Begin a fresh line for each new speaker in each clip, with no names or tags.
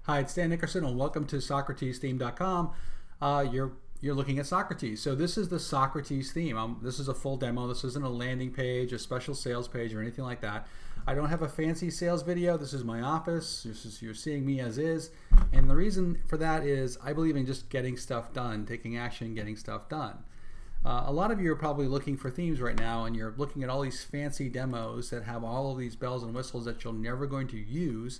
Hi, it's Dan Nickerson, and welcome to SocratesTheme.com. You're looking at Socrates. So this is the Socrates theme. This is a full demo. This isn't a landing page, a special sales page, or anything like that. I don't have a fancy sales video. This is my office. You're seeing me as is. And the reason for that is I believe in just getting stuff done, taking action, getting stuff done. A lot of you are probably looking for themes right now, and you're looking at all these fancy demos that have all of these bells and whistles that you're never going to use.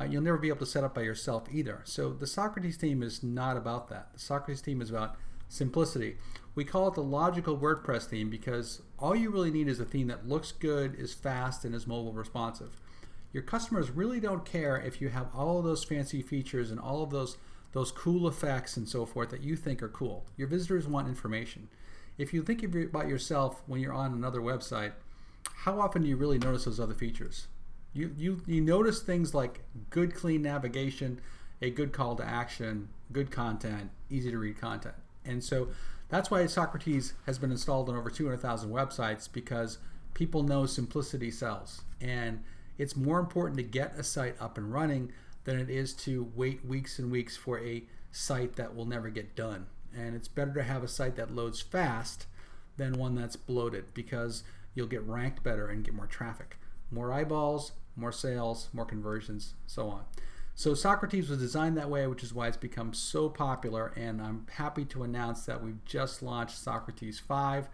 You'll never be able to set up by yourself either. So the Socrates theme is not about that. The Socrates theme is about simplicity. We call it the logical WordPress theme because all you really need is a theme that looks good, is fast, and is mobile responsive. Your customers really don't care if you have all of those fancy features and all of those cool effects and so forth that you think are cool. Your visitors want information. If you think about yourself when you're on another website, how often do you really notice those other features? You notice things like good, clean navigation, a good call to action, good content, easy to read content. And so that's why Socrates has been installed on over 200,000 websites, because people know simplicity sells. And it's more important to get a site up and running than it is to wait weeks and weeks for a site that will never get done. And it's better to have a site that loads fast than one that's bloated, because you'll get ranked better and get more traffic. More eyeballs, more sales, more conversions, so on. So Socrates was designed that way, which is why it's become so popular, and I'm happy to announce that we've just launched Socrates 5.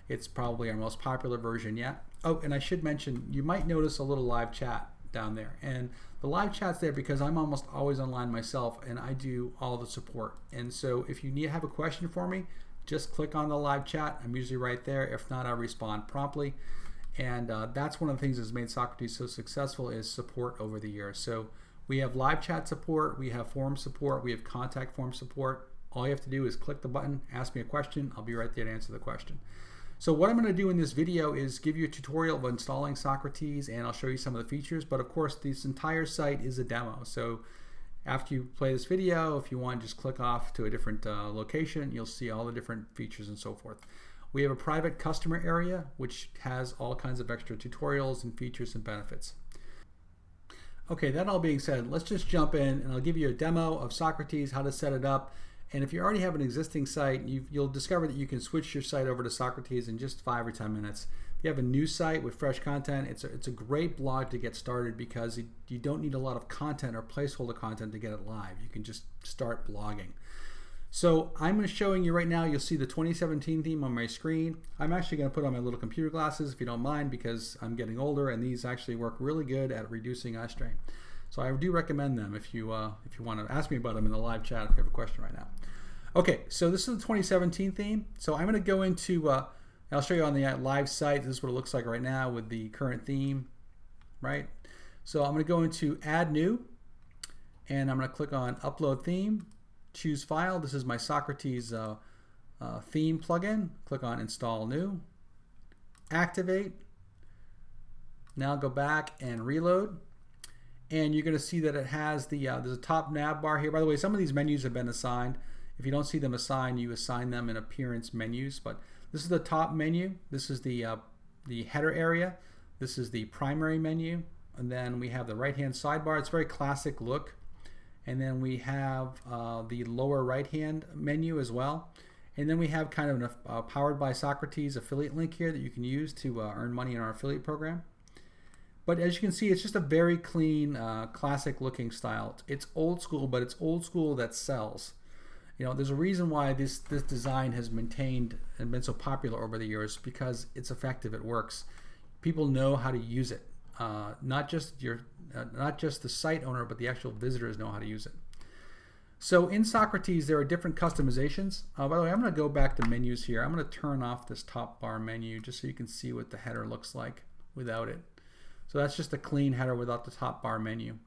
It's probably our most popular version yet. Oh, and I should mention, you might notice a little live chat down there. And the live chat's there because I'm almost always online myself, and I do all the support. And so if you have a question for me, just click on the live chat. I'm usually right there. If not, I'll respond promptly. And that's one of the things that's made Socrates so successful, is support over the years. So we have live chat support, we have forum support, we have contact form support. All you have to do is click the button, ask me a question, I'll be right there to answer the question. So what I'm going to do in this video is give you a tutorial of installing Socrates, and I'll show you some of the features. But of course, this entire site is a demo. So after you play this video, if you want, just click off to a different location. You'll see all the different features and so forth. We have a private customer area, which has all kinds of extra tutorials and features and benefits. Okay, that all being said, let's just jump in, and I'll give you a demo of Socrates, how to set it up. And if you already have an existing site, you'll discover that you can switch your site over to Socrates in just 5 or 10 minutes. If you have a new site with fresh content, it's a great blog to get started, because you don't need a lot of content or placeholder content to get it live. You can just start blogging. So I'm showing you right now, you'll see the 2017 theme on my screen. I'm actually going to put on my little computer glasses, if you don't mind, because I'm getting older, and these actually work really good at reducing eye strain. So I do recommend them if you want to ask me about them in the live chat if you have a question right now. Okay, so this is the 2017 theme. So I'm going to go into, I'll show you on the live site. This is what it looks like right now with the current theme, right? So I'm going to go into Add New, and I'm going to click on Upload Theme. Choose file. This is my Socrates theme plugin. Click on Install New. Activate. Now go back and reload. And you're going to see that it has there's a top nav bar here. By the way, some of these menus have been assigned. If you don't see them assigned, you assign them in appearance menus. But this is the top menu. This is the header area. This is the primary menu. And then we have the right-hand sidebar. It's a very classic look. And then we have the lower right-hand menu as well. And then we have kind of a Powered by Socrates affiliate link here that you can use to earn money in our affiliate program. But as you can see, it's just a very clean, classic-looking style. It's old school, but it's old school that sells. You know, there's a reason why this design has maintained and been so popular over the years, because it's effective, it works. People know how to use it. Not just the site owner, but the actual visitors know how to use it. So in Socrates, there are different customizations. By the way, I'm going to go back to menus here. I'm going to turn off this top bar menu just so you can see what the header looks like without it. So that's just a clean header without the top bar menu.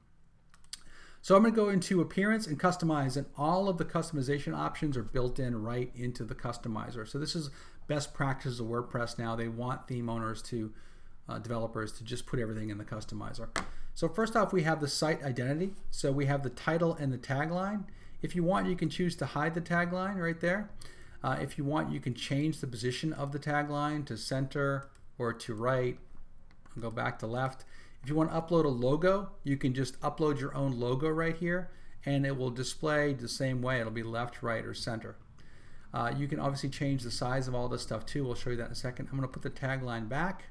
So I'm going to go into Appearance and Customize, and all of the customization options are built in right into the customizer. So this is best practices of WordPress now. They want theme owners to developers to just put everything in the customizer. So first off, we have the site identity. So we have the title and the tagline. If you want, you can choose to hide the tagline right there. If you want, you can change the position of the tagline to center or to right. Go back to left. If you want to upload a logo, you can just upload your own logo right here, and it will display the same way. It'll be left, right, or center. You can obviously change the size of all this stuff too. We'll show you that in a second. I'm going to put the tagline back.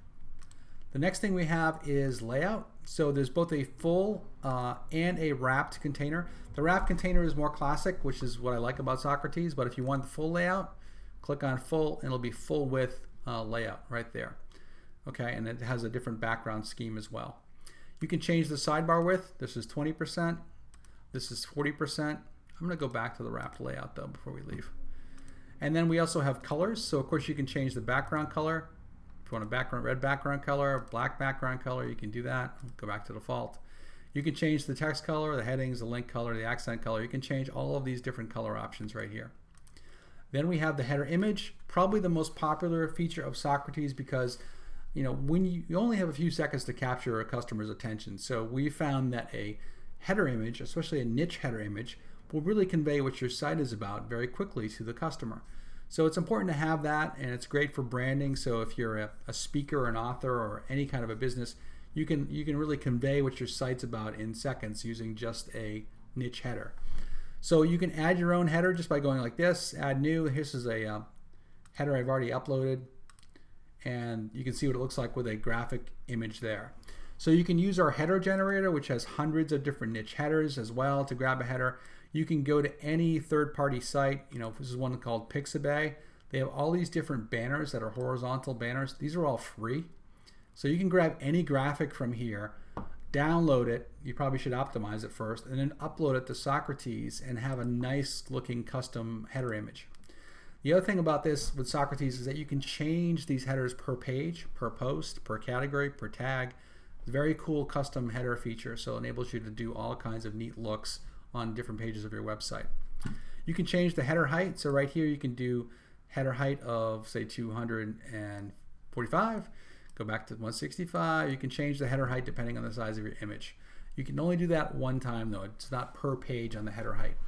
The next thing we have is layout. So there's both a full and a wrapped container. The wrapped container is more classic, which is what I like about Socrates, but if you want the full layout, click on full and it'll be full width layout right there. Okay, and it has a different background scheme as well. You can change the sidebar width. This is 20%. This is 40%. I'm going to go back to the wrapped layout though before we leave. And then we also have colors. So of course you can change the background color. If you want a red background color, black background color, you can do that. Go back to default. You can change the text color, the headings, the link color, the accent color. You can change all of these different color options right here. Then we have the header image, probably the most popular feature of Socrates because when you only have a few seconds to capture a customer's attention. So we found that a header image, especially a niche header image, will really convey what your site is about very quickly to the customer. So it's important to have that, and it's great for branding. So if you're a speaker or an author or any kind of a business, you can really convey what your site's about in seconds using just a niche header. So you can add your own header just by going like this, add new. This is a header I've already uploaded, and you can see what it looks like with a graphic image there. So you can use our header generator, which has hundreds of different niche headers as well to grab a header. You can go to any third-party site. This is one called Pixabay. They have all these different banners that are horizontal banners. These are all free. So you can grab any graphic from here, download it. You probably should optimize it first, and then upload it to Socrates and have a nice looking custom header image. The other thing about this with Socrates is that you can change these headers per page, per post, per category, per tag. It's a very cool custom header feature, so it enables you to do all kinds of neat looks on different pages of your website. You can change the header height. So right here you can do header height of say 245, go back to 165. You can change the header height depending on the size of your image. You can only do that one time though. It's not per page on the header height.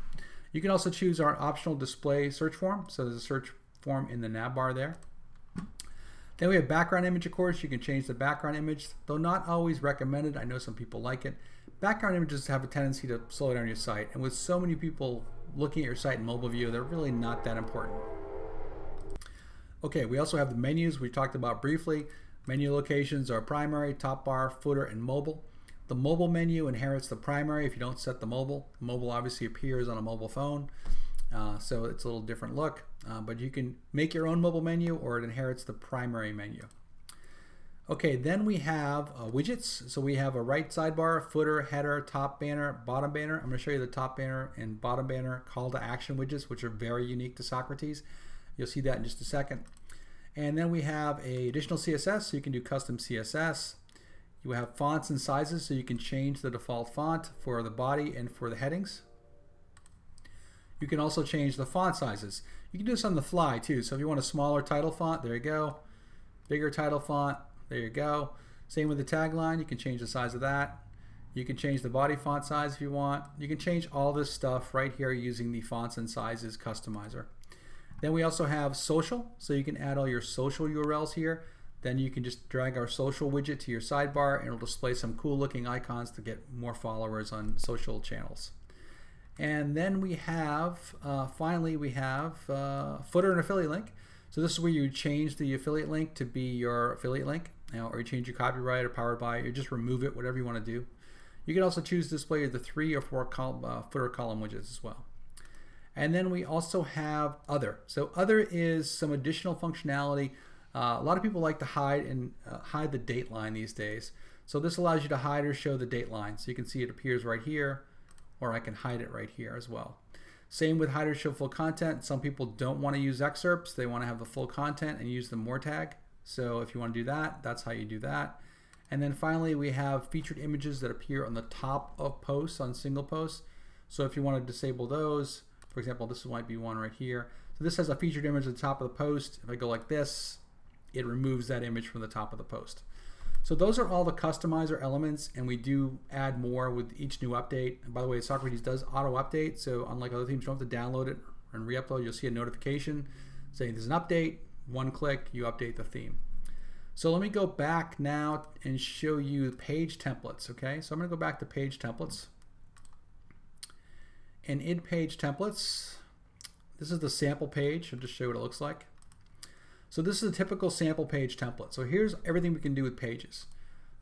You can also choose our optional display search form. So there's a search form in the nav bar there. Then we have background image, of course. You can change the background image, though not always recommended. I know some people like it. Background images have a tendency to slow down your site, and with so many people looking at your site in mobile view, they're really not that important. Okay, we also have the menus we talked about briefly. Menu locations are primary, top bar, footer, and mobile. The mobile menu inherits the primary if you don't set the mobile. Mobile obviously appears on a mobile phone, so it's a little different look, but you can make your own mobile menu or it inherits the primary menu. Okay, then we have widgets. So we have a right sidebar, footer, header, top banner, bottom banner. I'm going to show you the top banner and bottom banner call to action widgets, which are very unique to Socrates. You'll see that in just a second. And then we have a additional CSS, so you can do custom CSS. You have fonts and sizes, so you can change the default font for the body and for the headings. You can also change the font sizes. You can do this on the fly too. So if you want a smaller title font, there you go. Bigger title font, there you go. Same with the tagline, you can change the size of that. You can change the body font size if you want. You can change all this stuff right here using the fonts and sizes customizer. Then we also have social, so you can add all your social URLs here. Then you can just drag our social widget to your sidebar and it'll display some cool looking icons to get more followers on social channels. And then we have, finally we have footer and affiliate link. So this is where you change the affiliate link to be your affiliate link, or you change your copyright or powered by, or just remove it, whatever you want to do. You can also choose to display the 3 or 4 footer column widgets as well. And then we also have other. So other is some additional functionality. A lot of people like to hide the date line these days. So this allows you to hide or show the date line. So you can see it appears right here, or I can hide it right here as well. Same with hide or show full content. Some people don't want to use excerpts. They want to have the full content and use the more tag. So if you want to do that, that's how you do that. And then finally, we have featured images that appear on the top of posts on single posts. So if you want to disable those, for example, this might be one right here. So this has a featured image at the top of the post. If I go like this, it removes that image from the top of the post. So those are all the customizer elements, and we do add more with each new update. And by the way, Socrates does auto update, so unlike other themes, you don't have to download it and re-upload. You'll see a notification saying there's an update. One click, you update the theme. So let me go back now and show you page templates, okay? So I'm gonna go back to page templates. and in-page templates. This is the sample page. I'll just show you what it looks like. So this is a typical sample page template. So here's everything we can do with pages.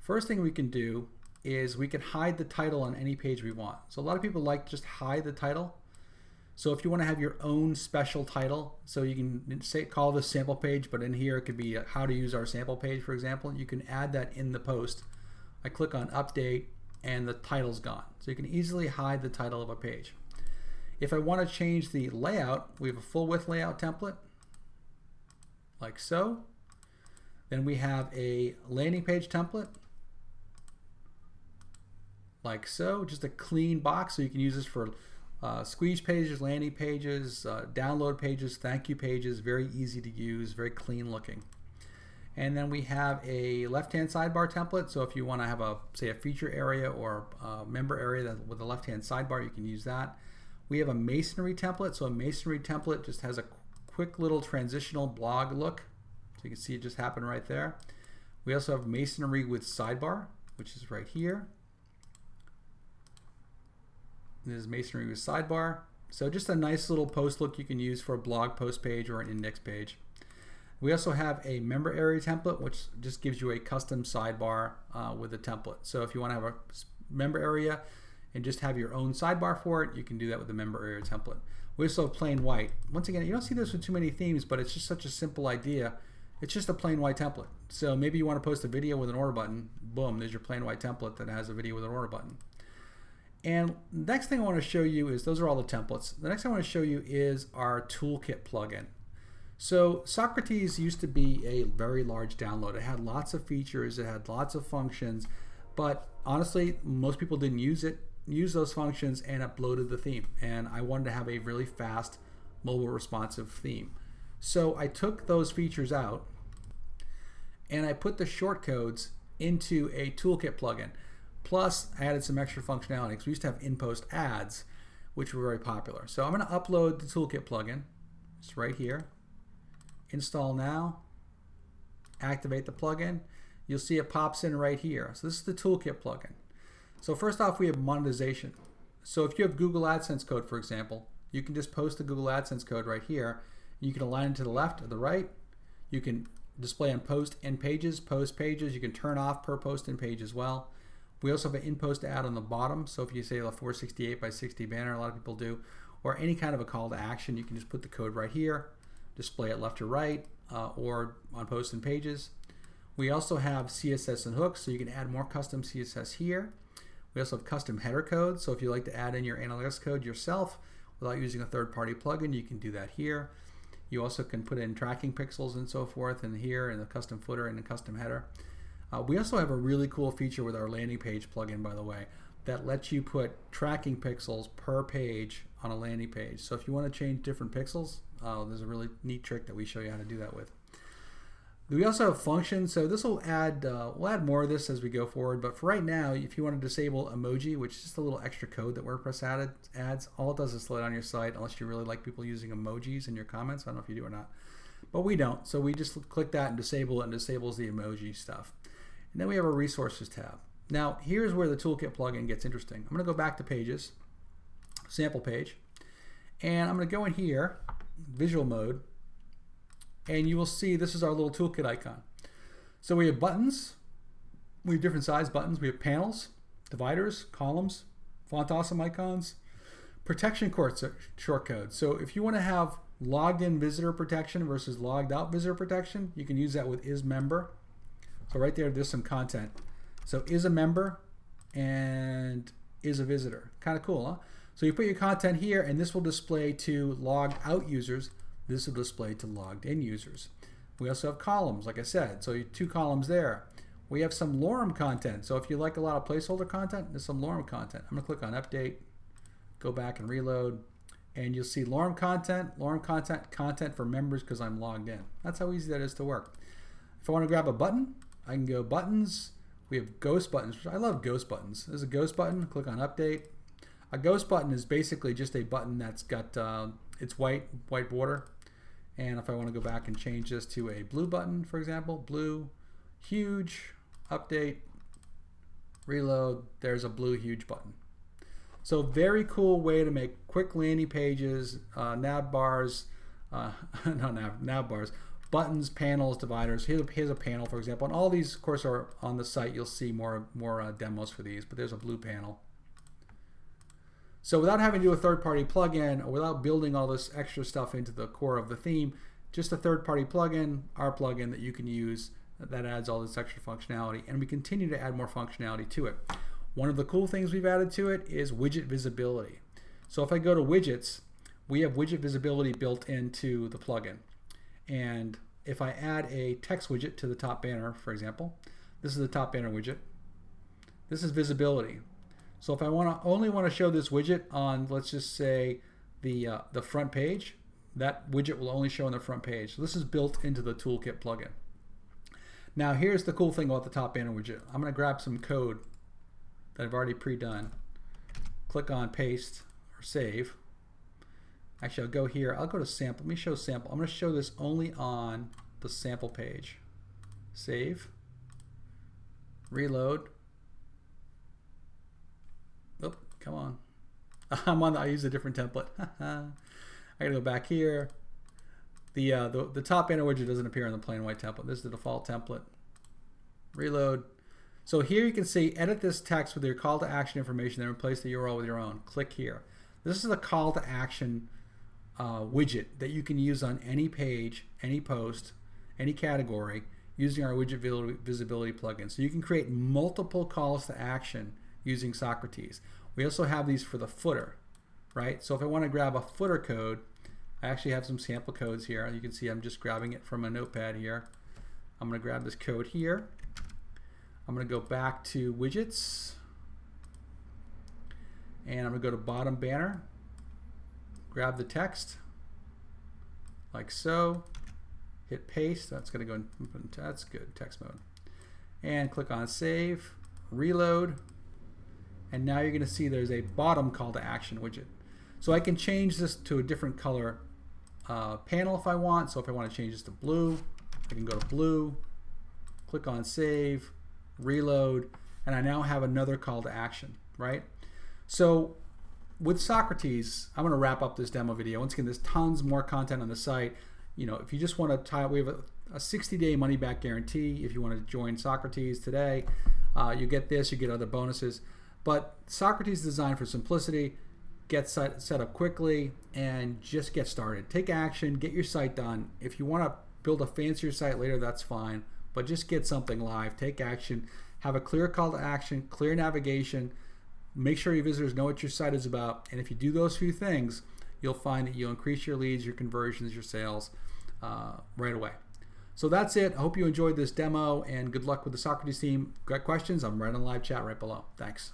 First thing we can do is we can hide the title on any page we want. So a lot of people like to just hide the title. So if you want to have your own special title, so you can say call this sample page, but in here it could be how to use our sample page, for example. You can add that in the post. I click on update and the title's gone. So you can easily hide the title of a page. If I want to change the layout, we have a full width layout template, like so. Then we have a landing page template, like so, just a clean box, so you can use this for squeeze pages, landing pages, download pages, thank you pages, very easy to use, very clean looking. And then we have a left-hand sidebar template, so if you want to have say a feature area or a member area with a left-hand sidebar, you can use that. We have a masonry template, so a masonry template just has a quick little transitional blog look, so you can see it just happened right there. We also have masonry with sidebar, which is right here. This is masonry with sidebar. So just a nice little post look you can use for a blog post page or an index page. We also have a member area template, which just gives you a custom sidebar with a template. So if you want to have a member area and just have your own sidebar for it, you can do that with the member area template. We also have plain white. Once again, you don't see this with too many themes, but it's just such a simple idea. It's just a plain white template. So maybe you want to post a video with an order button. Boom, there's your plain white template that has a video with an order button. And the next thing I want to show you is, those are all the templates. The next thing I want to show you is our toolkit plugin. So Socrates used to be a very large download. It had lots of features, it had lots of functions, but honestly, most people didn't use those functions, and it bloated the theme. And I wanted to have a really fast, mobile responsive theme. So I took those features out and I put the shortcodes into a toolkit plugin. Plus, I added some extra functionality because we used to have in-post ads, which were very popular. So I'm going to upload the toolkit plugin. It's right here. Install now. Activate the plugin. You'll see it pops in right here. So this is the toolkit plugin. So first off, we have monetization. So if you have Google AdSense code, for example, you can just post the Google AdSense code right here. You can align it to the left or the right. You can display on post and pages, post pages. You can turn off per post and page as well. We also have an in-post ad on the bottom. So if you say a 468 by 60 banner, a lot of people do, or any kind of a call to action, you can just put the code right here, display it left or right, or on post and pages. We also have CSS and hooks, so you can add more custom CSS here. We also have custom header codes, so if you like to add in your analytics code yourself without using a third-party plugin, you can do that here. You also can put in tracking pixels and so forth in here, in the custom footer and the custom header. We also have a really cool feature with our landing page plugin, by the way, that lets you put tracking pixels per page on a landing page. So if you want to change different pixels, there's a really neat trick that we show you how to do that with. We also have functions, so this will add, we'll add more of this as we go forward, but for right now, if you want to disable emoji, which is just a little extra code that WordPress adds, all it does is slow down your site unless you really like people using emojis in your comments. I don't know if you do or not, but we don't. So we just click that and disable it, and disables the emoji stuff. And then we have a resources tab. Now here's where the toolkit plugin gets interesting. I'm going to go back to pages, sample page, and I'm going to go in here, visual mode, and you will see this is our little toolkit icon. So we have buttons, we have different size buttons, we have panels, dividers, columns, font awesome icons, protection shortcodes. So if you want to have logged in visitor protection versus logged out visitor protection, you can use that with isMember. So right there's some content. So is a member and is a visitor. Kind of cool, huh? So you put your content here, and this will display to logged out users. This will display to logged in users. We also have columns, like I said. So 2 columns there. We have some lorem content. So if you like a lot of placeholder content, there's some lorem content. I'm going to click on update, go back and reload, and you'll see lorem content content for members because I'm logged in. That's how easy that is to work. If I want to grab a button, I can go buttons. We have ghost buttons, which I love ghost buttons. There's a ghost button, click on update. A ghost button is basically just a button that's got, it's white border. And if I want to go back and change this to a blue button, for example, blue, huge, update, reload, there's a blue huge button. So very cool way to make quick landing pages, nav bars, nav bars, buttons, panels, dividers. Here's a panel, for example. And all these, of course, are on the site. You'll see more demos for these, but there's a blue panel. So without having to do a third-party plugin, or without building all this extra stuff into the core of the theme, just a third-party plugin, our plugin that you can use that adds all this extra functionality. And we continue to add more functionality to it. One of the cool things we've added to it is widget visibility. So if I go to widgets, we have widget visibility built into the plugin. And if I add a text widget to the top banner, for example, this is the top banner widget. This is visibility. So if I only want to show this widget on, let's just say, the front page, that widget will only show on the front page. So this is built into the Toolkit plugin. Now here's the cool thing about the top banner widget. I'm going to grab some code that I've already pre-done. Click on paste or save. Actually, I'll go here. I'll go to sample. Let me show sample. I'm going to show this only on the sample page. Save. Reload. Oh, come on. I used a different template. I gotta go back here. The top banner widget doesn't appear on the plain white template. This is the default template. Reload. So here you can see edit this text with your call to action information, then replace the URL with your own. Click here. This is a call to action widget that you can use on any page, any post, any category using our widget visibility plugin. So you can create multiple calls to action using Socrates. We also have these for the footer, right? So if I want to grab a footer code, I actually have some sample codes here. You can see I'm just grabbing it from a notepad here. I'm going to grab this code here. I'm going to go back to widgets, and I'm going to go to bottom banner, grab the text like so, hit paste. That's going to go in, that's good, text mode, and click on save, reload, and now you're going to see there's a bottom call to action widget. So I can change this to a different color panel if I want. So if I want to change this to blue, I can go to blue, click on save, reload, and I now have another call to action, right? So with Socrates, I'm going to wrap up this demo video. Once again, there's tons more content on the site. You know, if you just want to we have a 60-day money-back guarantee. If you want to join Socrates today, you get this, you get other bonuses. But Socrates is designed for simplicity. Get set up quickly and just get started. Take action, get your site done. If you want to build a fancier site later, that's fine, but just get something live. Take action, have a clear call to action, clear navigation, make sure your visitors know what your site is about, and if you do those few things, you'll find that you'll increase your leads, your conversions, your sales right away. So that's it. I hope you enjoyed this demo, and good luck with the Socrates team. Got questions? I'm right on live chat right below. Thanks.